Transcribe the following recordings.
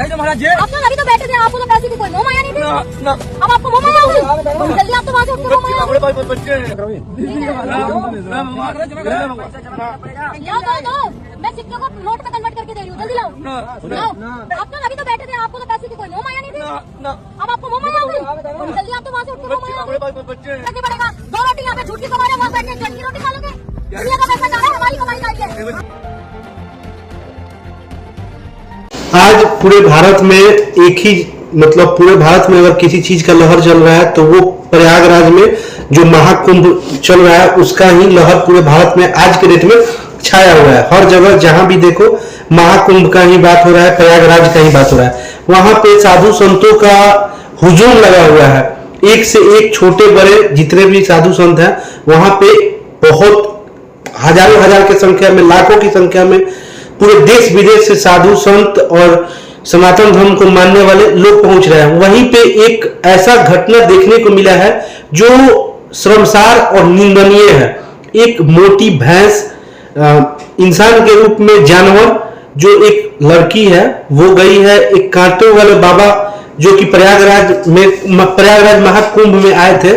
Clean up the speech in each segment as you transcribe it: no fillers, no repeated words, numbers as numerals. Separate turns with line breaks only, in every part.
नहीं महाराज जी,
आप तो अभी तो बैठे थे, आपको तो पैसे की कोई मोह माया नहीं थी। अब आपको मोह माया होगी, जल्दी आप तो वहाँ से उठ के मोह माया होगी।
बच्चे
लाओ, मैं सिक्के को नोट में कन्वर्ट करके दे रही हूँ, जल्दी लाओ। आप तो अभी तो बैठे थे, आपको तो पैसे की कोई मोह माया नहीं थी। अब आपको मोह माया होगी, जल्दी आप तो वहाँ से उठ के मोह माया होगी। करनी पड़ेगा, 2 रोटी यहाँ पे झूठ की कमा रहे, वहाँ बैठ के जल की रोटी खा लोगे। दुनिया का पैसा जा रहा है, हमारी कमाई जा रही है।
आज पूरे भारत में एक ही मतलब पूरे भारत में अगर किसी चीज का लहर चल रहा है तो वो प्रयागराज में जो महाकुंभ चल रहा है उसका ही लहर पूरे भारत में आज के डेट में छाया हुआ है। हर जगह जहां भी देखो महाकुंभ का ही बात हो रहा है, प्रयागराज का ही बात हो रहा है। वहां पे साधु संतों का हुजूम लगा हुआ है, एक से एक छोटे बड़े जितने भी साधु संत हैं वहां पे बहुत हजारों हजार की संख्या में, लाखों की संख्या में पूरे देश विदेश से साधु संत और सनातन धर्म को मानने वाले लोग पहुंच रहे हैं। वहीं पे एक ऐसा घटना देखने को मिला है जो शर्मसार और निंदनीय है। एक मोटी भैंस इंसान के रूप में जानवर जो एक लड़की है वो गई है एक कांटों वाले बाबा जो कि प्रयागराज महाकुंभ में आए थे।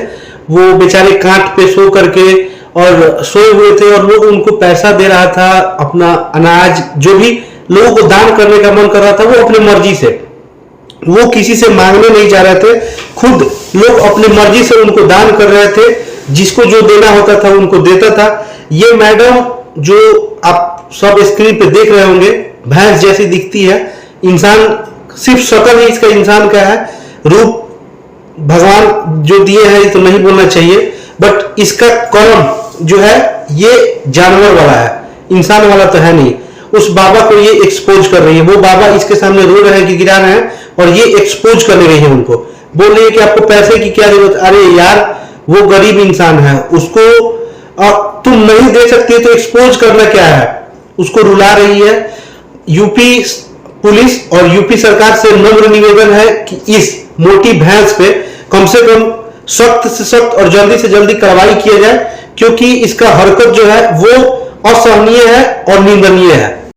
वो बेचारे कांट पे सो करके और सोए हुए थे और लोग उनको पैसा दे रहा था, अपना अनाज जो भी लोगों को दान करने का मन कर रहा था वो अपनी मर्जी से, वो किसी से मांगने नहीं जा रहे थे, खुद लोग अपनी मर्जी से उनको दान कर रहे थे, जिसको जो देना होता था उनको देता था। ये मैडम जो आप सब स्क्रीन पे देख रहे होंगे भैंस जैसी दिखती है, इंसान सिर्फ शक्ल ही इसका इंसान का है, रूप भगवान जो दिए हैं तो नहीं बोलना चाहिए, बट इसका कर्म जो है ये जानवर वाला है, इंसान वाला तो है नहीं। उस बाबा को ये एक्सपोज कर रही है, वो बाबा इसके सामने रो रहे हैं कि गिरा रहे हैं और ये एक्सपोज कर रही है उनको, बोल रही है कि आपको पैसे की क्या जरूरत। अरे यार वो गरीब इंसान है, उसको तुम नहीं दे सकते तो एक्सपोज करना क्या है। उसको रुला रही है। यूपी पुलिस और यूपी सरकार से नम्र निवेदन है कि इस मोटी भैंस पे कम से कम सख्त से सख्त और जल्दी से जल्दी कार्रवाई किया जाए, क्योंकि इसका हरकत जो है वो असहनीय है और निंदनीय है।